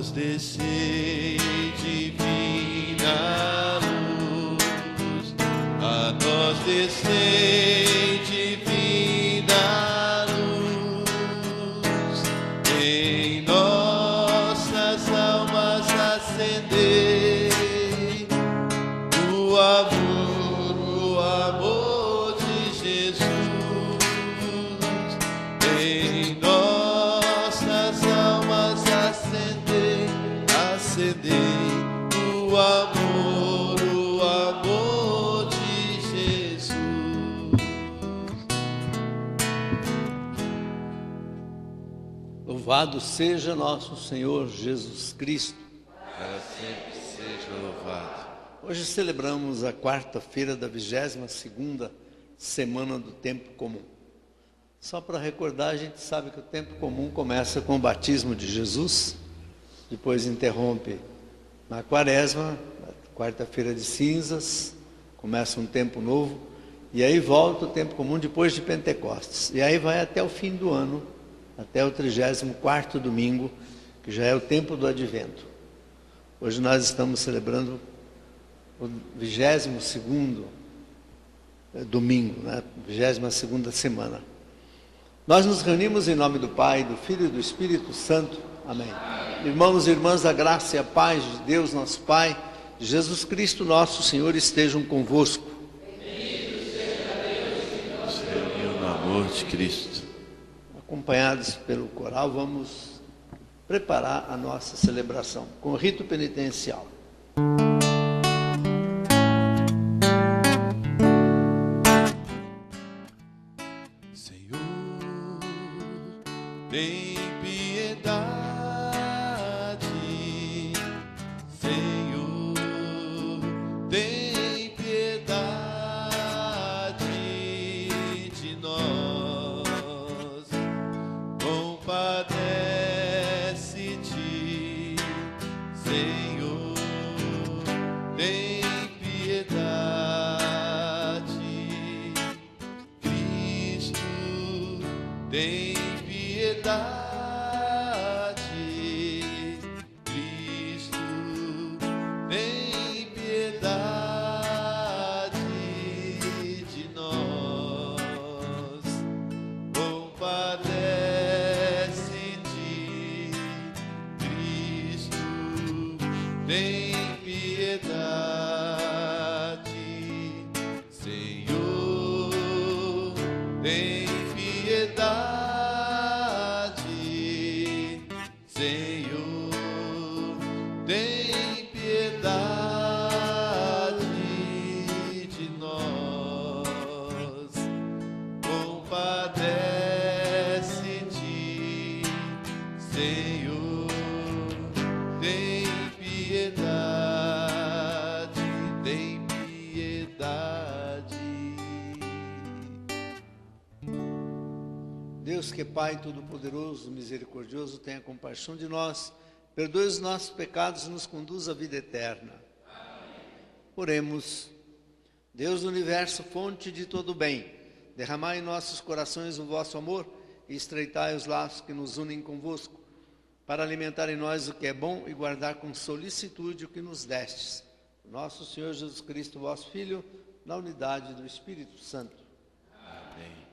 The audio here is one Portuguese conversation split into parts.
nós descei divina luz, a nós descei divina luz, em nossas almas acendei o amor de Jesus, em nossas almas acendei o amor de Jesus. Louvado seja nosso Senhor Jesus Cristo. Para sempre seja louvado. Hoje celebramos a quarta-feira da 22ª semana do Tempo Comum. Só para recordar, a gente sabe que o Tempo Comum começa com o batismo de Jesus, depois interrompe na Quaresma, quarta-feira de cinzas, começa um tempo novo, e aí volta o Tempo Comum depois de Pentecostes. E aí vai até o fim do ano, até o 34º domingo, que já é o tempo do Advento. Hoje nós estamos celebrando o 22º domingo, né? 22ª semana. Nós nos reunimos em nome do Pai, do Filho e do Espírito Santo. Amém. Irmãos e irmãs, a graça e a paz de Deus, nosso Pai, de Jesus Cristo, nosso Senhor, estejam convosco. Bendito seja Deus que nos reuniu no amor de Cristo. Acompanhados pelo coral, vamos preparar a nossa celebração com o rito penitencial. Senhor, tem piedade, Senhor, tem piedade de nós, compadece-te, Senhor, tem piedade, Cristo, tem piedade, Cristo, tem piedade de nós, compadece-te, Cristo, tem piedade, Senhor, tem piedade, Senhor, tem piedade de nós, compadece-te, Senhor, tem piedade, tem piedade. Deus que é Pai Todo-Poderoso, Misericordioso, tenha compaixão de nós, perdoe os nossos pecados e nos conduz à vida eterna. Amém. Oremos. Deus do Universo, fonte de todo bem, derramai em nossos corações o vosso amor e estreitai os laços que nos unem convosco, para alimentar em nós o que é bom e guardar com solicitude o que nos destes. Nosso Senhor Jesus Cristo, vosso Filho, na unidade do Espírito Santo. Amém.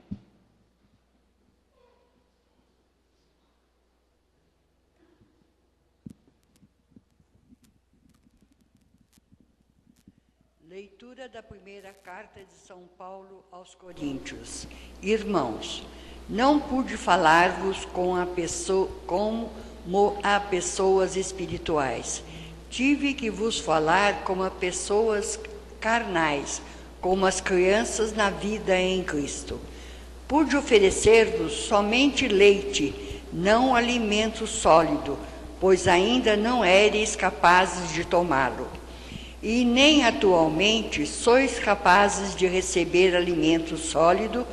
Leitura da primeira carta de São Paulo aos Coríntios. Irmãos, não pude falar-vos como a pessoas espirituais. Tive que vos falar como a pessoas carnais, como as crianças na vida em Cristo. Pude oferecer-vos somente leite, não alimento sólido, pois ainda não éreis capazes de tomá-lo. E nem atualmente sois capazes de receber alimento sólido,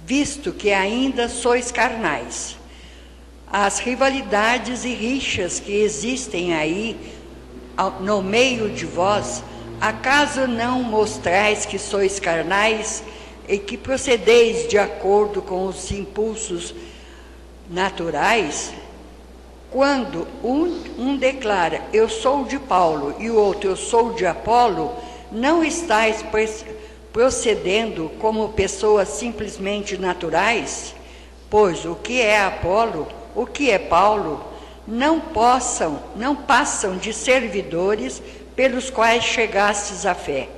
visto que ainda sois carnais. As rivalidades e rixas que existem aí no meio de vós, acaso não mostrais que sois carnais e que procedeis de acordo com os impulsos naturais? Quando um declara, eu sou de Paulo, e o outro, eu sou de Apolo, não estáis procedendo como pessoas simplesmente naturais? Pois o que é Apolo, o que é Paulo, não passam de servidores pelos quais chegastes à fé.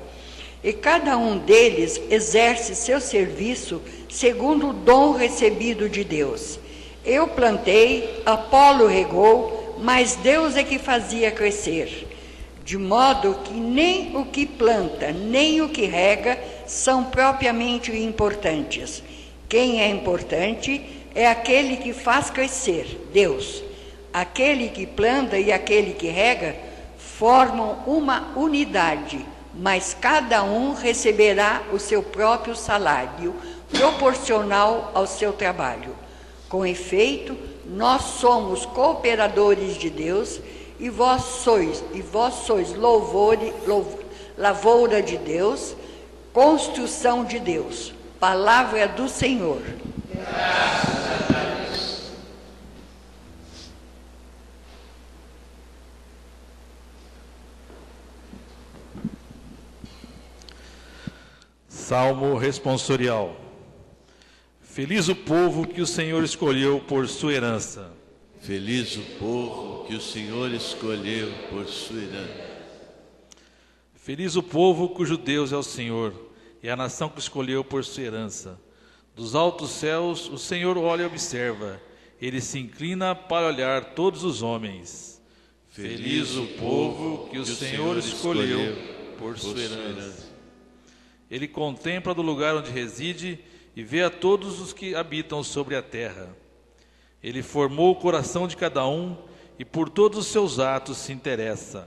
E cada um deles exerce seu serviço segundo o dom recebido de Deus. Eu plantei, Apolo regou, mas Deus é que fazia crescer. De modo que nem o que planta, nem o que rega são propriamente importantes. Quem é importante é aquele que faz crescer, Deus. Aquele que planta e aquele que rega formam uma unidade, mas cada um receberá o seu próprio salário, proporcional ao seu trabalho. Com efeito, nós somos cooperadores de Deus, e vós sois lavoura de Deus, construção de Deus. Palavra do Senhor. Graças a Deus. Salmo responsorial. Feliz o povo que o Senhor escolheu por sua herança. Feliz o povo que o Senhor escolheu por sua herança. Feliz o povo cujo Deus é o Senhor, e a nação que escolheu por sua herança. Dos altos céus o Senhor olha e observa, ele se inclina para olhar todos os homens. Feliz o povo que o Senhor escolheu por sua herança. Ele contempla do lugar onde reside e vê a todos os que habitam sobre a terra. Ele formou o coração de cada um e por todos os seus atos se interessa.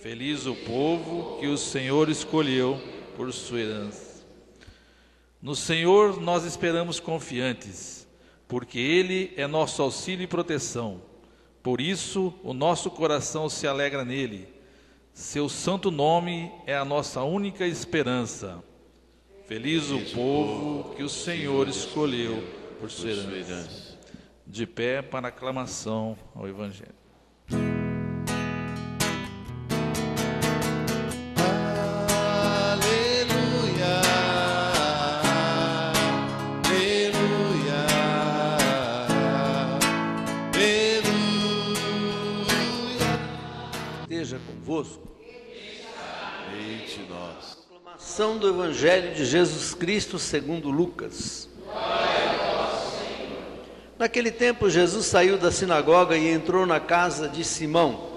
Feliz o povo que o Senhor escolheu por sua herança. No Senhor nós esperamos confiantes, porque Ele é nosso auxílio e proteção. Por isso o nosso coração se alegra nele. Seu santo nome é a nossa única esperança. Feliz o povo que o Senhor escolheu por sua herança. De pé para a aclamação ao Evangelho. Aleluia, aleluia, aleluia. Esteja convosco. Eis nós. Proclamação do Evangelho de Jesus Cristo segundo Lucas. Naquele tempo, Jesus saiu da sinagoga e entrou na casa de Simão.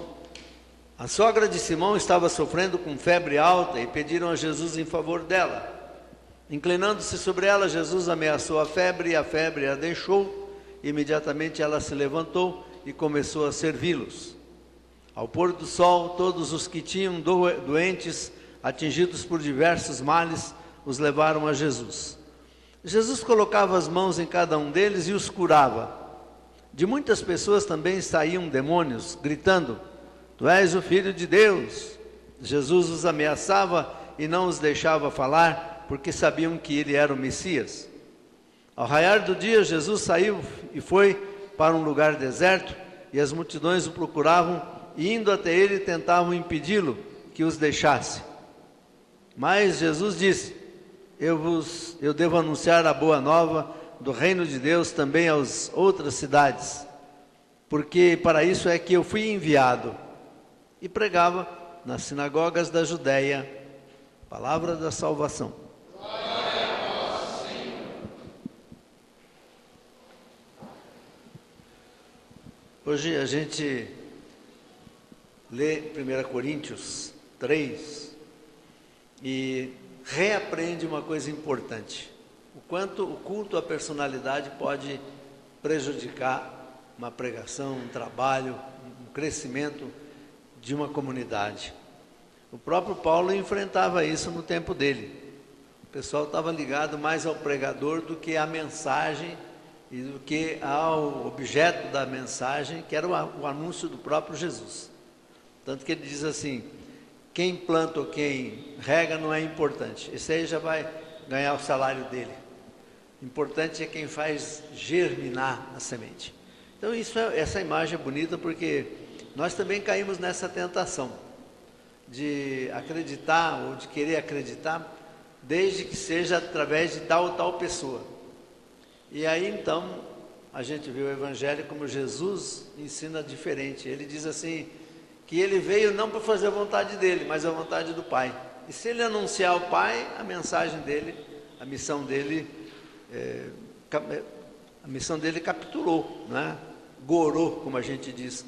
A sogra de Simão estava sofrendo com febre alta e pediram a Jesus em favor dela. Inclinando-se sobre ela, Jesus ameaçou a febre e a febre a deixou. Imediatamente ela se levantou e começou a servi-los. Ao pôr do sol, todos os que tinham doentes, atingidos por diversos males, os levaram a Jesus. Jesus colocava as mãos em cada um deles e os curava. De muitas pessoas também saíam demônios, gritando: Tu és o Filho de Deus. Jesus os ameaçava e não os deixava falar, porque sabiam que ele era o Messias. Ao raiar do dia, Jesus saiu e foi para um lugar deserto, e as multidões o procuravam, e indo até ele tentavam impedi-lo que os deixasse. Mas Jesus disse: Eu devo anunciar a boa nova do reino de Deus também às outras cidades, porque para isso é que eu fui enviado. E pregava nas sinagogas da Judéia, palavra da salvação. Glória a vós, Senhor. Hoje a gente lê 1 Coríntios 3 e reaprende uma coisa importante: o quanto o culto à personalidade pode prejudicar uma pregação, um trabalho, um crescimento de uma comunidade. O próprio Paulo enfrentava isso no tempo dele. O pessoal estava ligado mais ao pregador do que à mensagem e do que ao objeto da mensagem, que era o anúncio do próprio Jesus. Tanto que ele diz assim: quem planta ou quem rega não é importante, esse aí já vai ganhar o salário dele. O importante é quem faz germinar a semente. Então essa imagem é bonita porque nós também caímos nessa tentação de acreditar ou de querer acreditar, desde que seja através de tal ou tal pessoa. E aí então a gente vê o Evangelho como Jesus ensina diferente. Ele diz assim, que ele veio não para fazer a vontade dele, mas a vontade do Pai. E se ele anunciar o Pai, a mensagem dele, a missão dele capturou, né? Gorou, como a gente diz.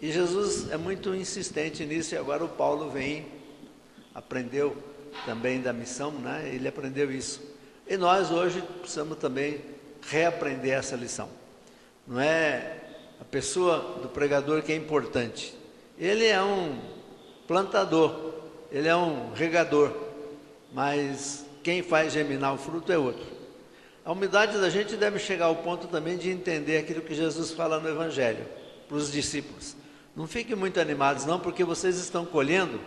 E Jesus é muito insistente nisso, e agora o Paulo aprendeu também da missão, né? Ele aprendeu isso. E nós hoje precisamos também reaprender essa lição. Não é a pessoa do pregador que é importante. Ele é um plantador, ele é um regador, mas quem faz germinar o fruto é outro. A humildade da gente deve chegar ao ponto também de entender aquilo que Jesus fala no Evangelho para os discípulos. Não fiquem muito animados não, porque vocês estão colhendo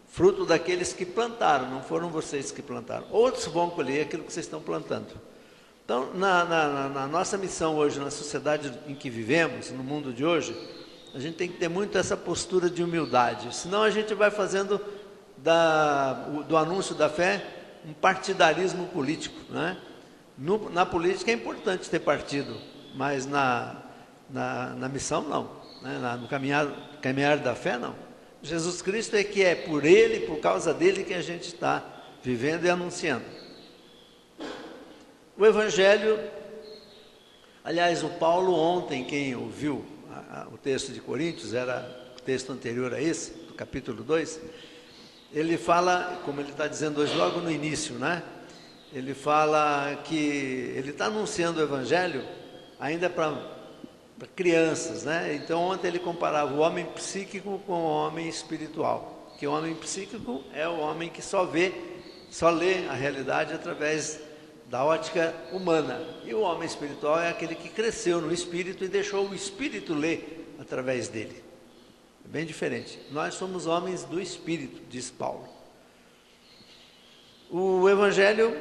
fruto daqueles que plantaram, não foram vocês que plantaram. Outros vão colher aquilo que vocês estão plantando. Então, na nossa missão hoje, na sociedade em que vivemos, no mundo de hoje, a gente tem que ter muito essa postura de humildade, senão a gente vai fazendo do anúncio da fé um partidarismo político, né? Na política é importante ter partido, mas na missão não, né? No caminhar da fé não. Jesus Cristo é que é por Ele, por causa dEle que a gente está vivendo e anunciando. O Evangelho, aliás, o Paulo ontem, quem ouviu o texto de Coríntios, era o texto anterior a esse, do capítulo 2, ele fala, como ele está dizendo hoje, logo no início, né? Ele fala que ele está anunciando o Evangelho ainda para crianças, né? Então ontem ele comparava o homem psíquico com o homem espiritual, que o homem psíquico é o homem que só lê a realidade através da ótica humana, e o homem espiritual é aquele que cresceu no Espírito e deixou o Espírito ler através dele. É bem diferente. Nós somos homens do Espírito, diz Paulo. O Evangelho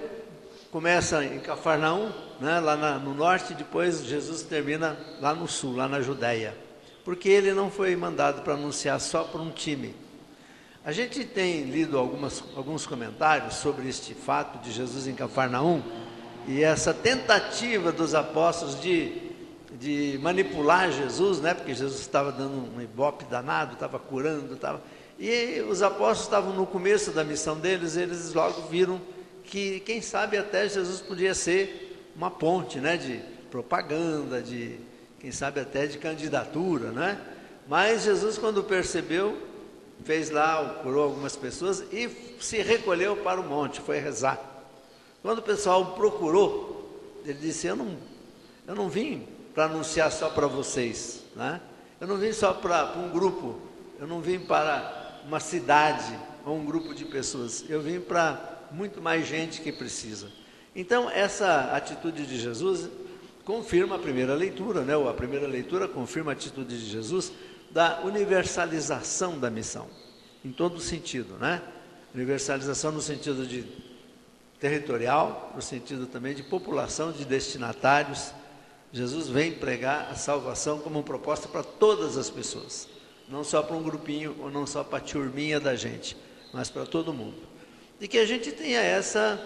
começa em Cafarnaum, né, lá no norte, e depois Jesus termina lá no sul, lá na Judéia, porque ele não foi mandado para anunciar só para um time. A gente tem lido alguns comentários sobre este fato de Jesus em Cafarnaum e essa tentativa dos apóstolos de manipular Jesus, né? Porque Jesus estava dando um ibope danado, estava curando, e os apóstolos estavam no começo da missão deles, eles logo viram que, quem sabe, até Jesus podia ser uma ponte, né? De propaganda, quem sabe até de candidatura, né? Mas Jesus, quando percebeu, fez lá, curou algumas pessoas e se recolheu para o monte, foi rezar. Quando o pessoal procurou, ele disse, eu não vim para anunciar só para vocês, né? Eu não vim só para um grupo, eu não vim para uma cidade ou um grupo de pessoas, eu vim para muito mais gente que precisa. Então essa atitude de Jesus confirma a primeira leitura, né? A primeira leitura confirma a atitude de Jesus da universalização da missão, em todo sentido, né? Universalização no sentido de territorial, no sentido também de população, de destinatários. Jesus vem pregar a salvação como uma proposta para todas as pessoas, não só para um grupinho, ou não só para a turminha da gente, mas para todo mundo. E que a gente tenha essa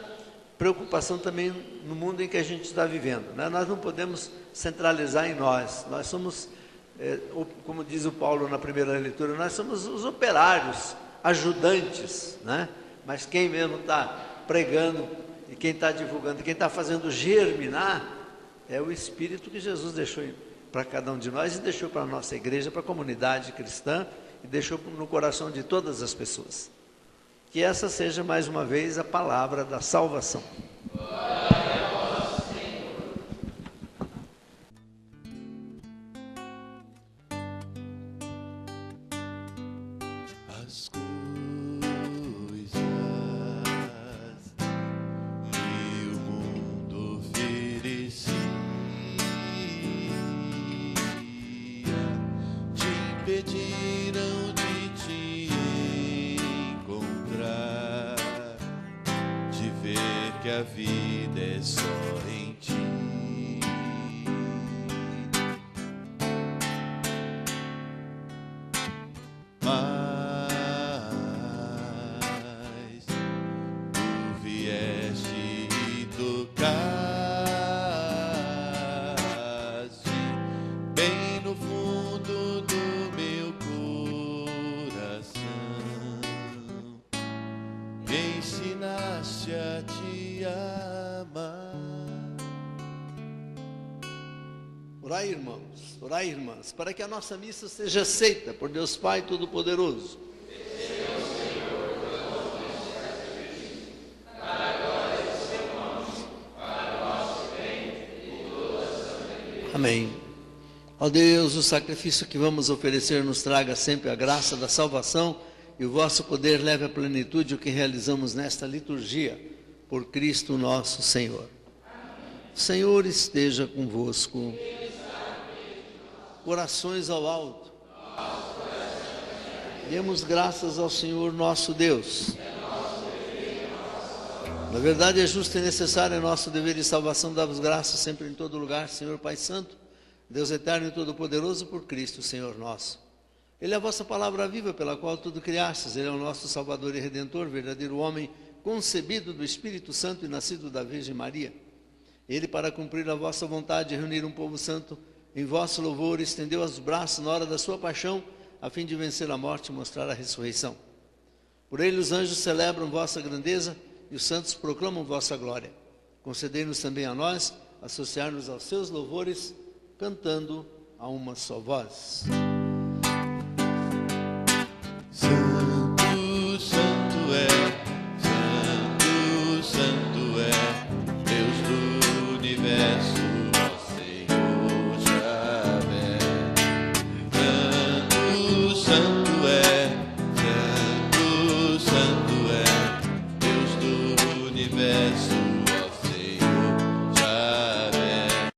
preocupação também no mundo em que a gente está vivendo, né? Nós não podemos centralizar em nós somos... como diz o Paulo na primeira leitura, nós somos os operários, ajudantes, né? Mas quem mesmo está pregando, e quem está divulgando, quem está fazendo germinar, é o Espírito que Jesus deixou para cada um de nós, e deixou para a nossa igreja, para a comunidade cristã, e deixou no coração de todas as pessoas. Que essa seja mais uma vez a palavra da salvação. As coisas que o mundo oferecia te impediram de te encontrar, de ver que a vida é só em ti. Orai, irmãos, orai, irmãs, para que a nossa missa seja aceita por Deus Pai Todo-Poderoso. Amém. Ó Deus, o sacrifício que vamos oferecer nos traga sempre a graça da salvação e o vosso poder leve à plenitude o que realizamos nesta liturgia, por Cristo nosso Senhor. O Senhor esteja convosco. Corações ao alto. Demos graças ao Senhor nosso Deus. Na verdade é justo e necessário, é nosso dever e salvação dar-vos graças sempre em todo lugar, Senhor Pai Santo, Deus eterno e todo-poderoso, por Cristo, Senhor nosso. Ele é a vossa palavra viva, pela qual tudo criastes. Ele é o nosso Salvador e Redentor, verdadeiro homem, concebido do Espírito Santo e nascido da Virgem Maria. Ele, para cumprir a vossa vontade e reunir um povo santo em vosso louvor, estendeu os braços na hora da sua paixão, a fim de vencer a morte e mostrar a ressurreição. Por ele os anjos celebram vossa grandeza e os santos proclamam vossa glória. Concedei-nos também a nós associar-nos aos seus louvores, cantando a uma só voz. Santo, santo é, santo, santo é, Deus do universo, ó Senhor Javé. Santo, santo é, santo, santo é, Deus do universo, ó Senhor Javé.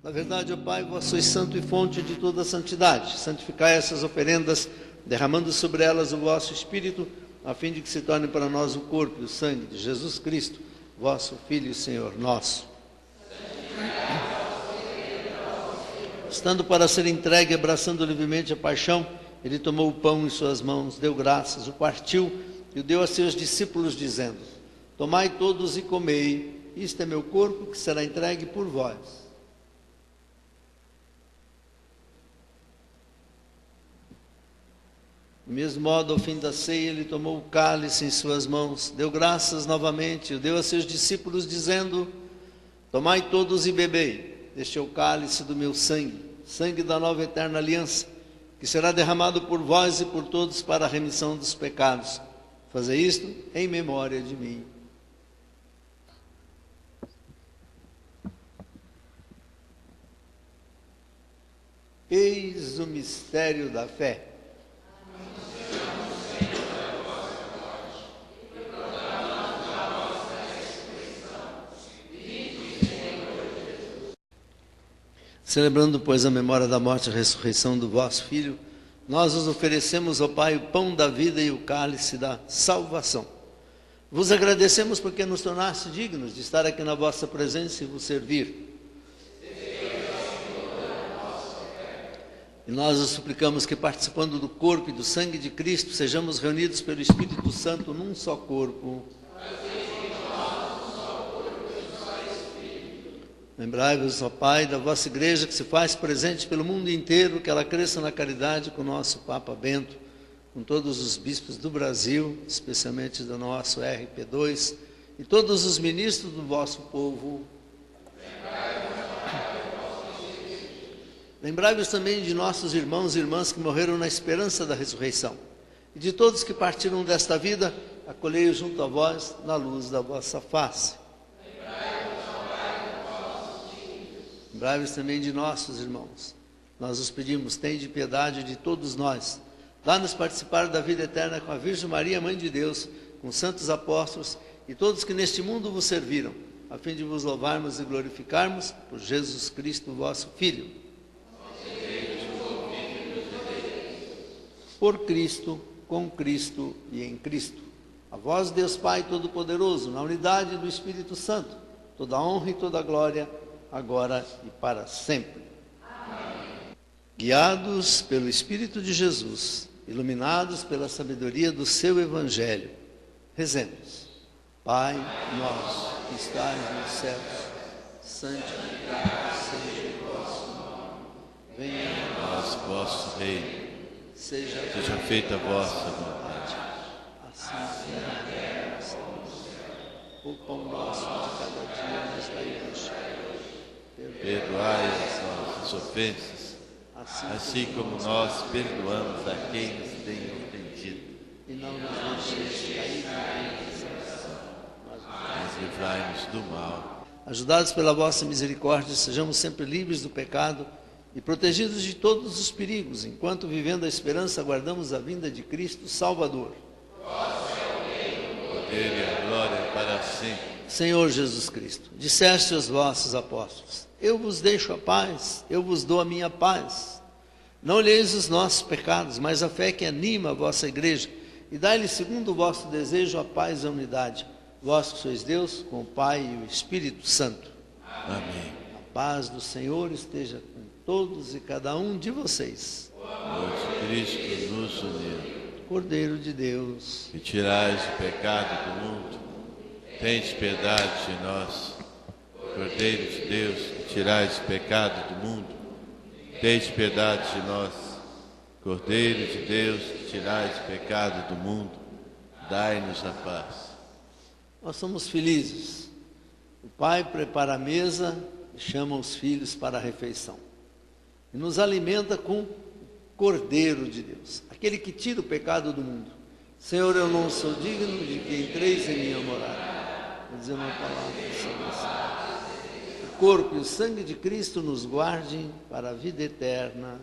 Na verdade, ó Pai, vós sois santo e fonte de toda a santidade. Santificai essas oferendas, derramando sobre elas o vosso Espírito, a fim de que se torne para nós o corpo e o sangue de Jesus Cristo, vosso Filho e Senhor nosso. Estando para ser entregue, abraçando livremente a paixão, ele tomou o pão em suas mãos, deu graças, o partiu e o deu a seus discípulos, dizendo: tomai todos e comei, isto é meu corpo que será entregue por vós. Do mesmo modo, ao fim da ceia, ele tomou o cálice em suas mãos, deu graças novamente, o deu a seus discípulos, dizendo: tomai todos e bebei, este é o cálice do meu sangue, sangue da nova e eterna aliança, que será derramado por vós e por todos para a remissão dos pecados. Fazei isto em memória de mim. Eis o mistério da fé. Celebrando, pois, a memória da morte e ressurreição do vosso Filho, nós os oferecemos ao Pai o pão da vida e o cálice da salvação. Vos agradecemos porque nos tornaste dignos de estar aqui na vossa presença e vos servir. E nós os suplicamos que, participando do corpo e do sangue de Cristo, sejamos reunidos pelo Espírito Santo num só corpo. Lembrai-vos, ó Pai, da vossa igreja que se faz presente pelo mundo inteiro, que ela cresça na caridade com o nosso Papa Bento, com todos os bispos do Brasil, especialmente do nosso RP2, e todos os ministros do vosso povo. Lembrai-vos também de nossos irmãos e irmãs que morreram na esperança da ressurreição, e de todos que partiram desta vida, acolhei-os junto a vós na luz da vossa face. Lembrai-vos também de nossos irmãos. Nós os pedimos, tende piedade de todos nós. Dá-nos participar da vida eterna com a Virgem Maria, Mãe de Deus, com os santos apóstolos e todos que neste mundo vos serviram, a fim de vos louvarmos e glorificarmos por Jesus Cristo, vosso Filho. Por Cristo, com Cristo e em Cristo. A vós, Deus Pai Todo-Poderoso, na unidade do Espírito Santo, toda a honra e toda a glória, agora e para sempre. Amém. Guiados pelo Espírito de Jesus, iluminados pela sabedoria do seu Evangelho, rezemos. Pai nosso que estás nos céus, santificado seja o vosso nome. Venha a Nós, vosso reino, seja feita a vossa vontade. assim seja na terra como no céu. O pão nosso de cada dia nos dai hoje. Perdoai as nossas ofensas, assim como nós perdoamos a quem nos tem ofendido. E não nos deixeis cair em tentação, Mas livrai-nos do mal. ajudados pela vossa misericórdia, sejamos sempre livres do pecado e protegidos de todos os perigos, enquanto vivendo a esperança aguardamos a vinda de Cristo Salvador. O poder e a glória para sempre. Senhor Jesus Cristo, disseste aos vossos apóstolos: eu vos deixo a paz, eu vos dou a minha paz. Não olheis os nossos pecados, mas a fé que anima a vossa igreja, e dai-lhe segundo o vosso desejo a paz e a unidade. Vós que sois Deus, com o Pai e o Espírito Santo. Amém. A paz do Senhor esteja com todos e cada um de vocês. Pois Cristo nos uniu. Cordeiro de Deus, Que tirais o pecado do mundo, tende piedade de nós. Cordeiro de Deus, que tirais o pecado do mundo, tende piedade de nós. Cordeiro de Deus, que tirais o pecado do mundo, dai-nos a paz. nós somos felizes. O Pai prepara a mesa e chama os filhos para a refeição. E nos alimenta com o Cordeiro de Deus, aquele que tira o pecado do mundo. Senhor, eu não sou digno de que entreis em minha morada. Vou dizer uma palavra sobre isso. O corpo e o sangue de Cristo nos guardem para a vida eterna.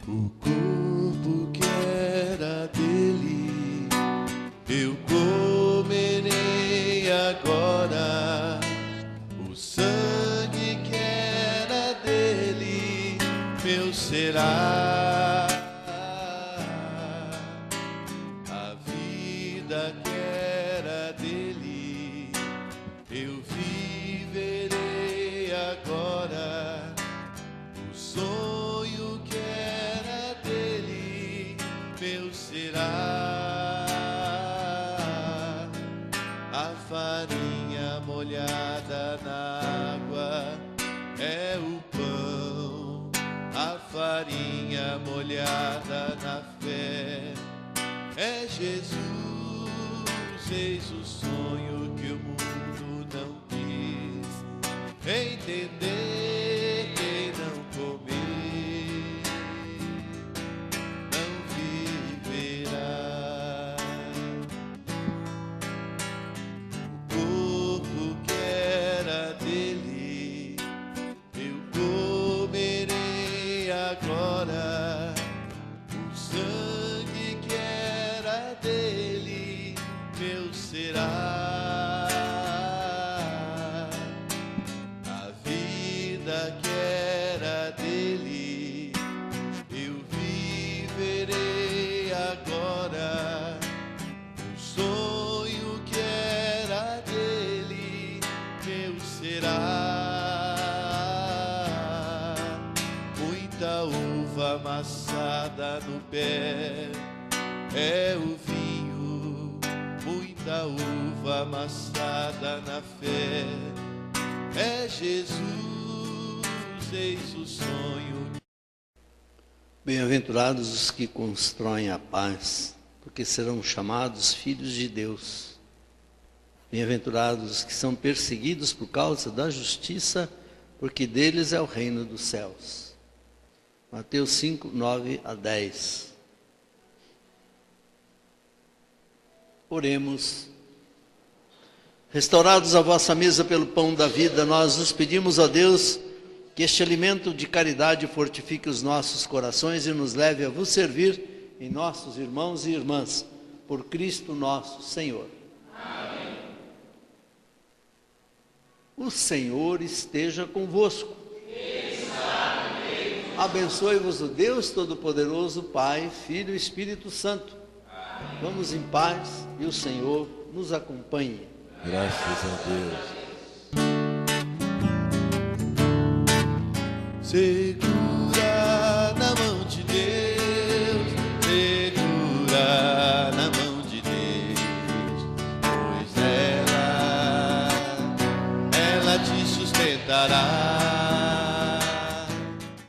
O corpo que era dele, eu comerei agora. O sangue que era dele, meu será. A vida que era dele, eu viverei agora. O sonho que era dele, meu será. A farinha molhada na água é o pão. A farinha molhada na fé é Jesus. Eis o sonho que o mundo não quis entender. Quem não comer não viverá. O corpo que era dele, eu comerei agora. O sangue que era dele, meu será. A vida que era dele, eu viverei agora. O sonho que era dele, meu será. Muita uva amassada no pé é o vinho. Muita uva amassada na fé é Jesus. Eis o sonho. Bem-aventurados os que constroem a paz, porque serão chamados filhos de Deus. Bem-aventurados os que são perseguidos por causa da justiça, porque deles é o reino dos céus. Mateus 5, 9 a 10. Oremos. Restaurados a vossa mesa pelo pão da vida, nós nos pedimos a Deus que este alimento de caridade fortifique os nossos corações e nos leve a vos servir em nossos irmãos e irmãs, por Cristo nosso Senhor. Amém. O Senhor esteja convosco. Abençoe-vos o Deus Todo-Poderoso, Pai, Filho e Espírito Santo. Amém. Vamos em paz e o Senhor nos acompanhe. Graças a Deus. seguro.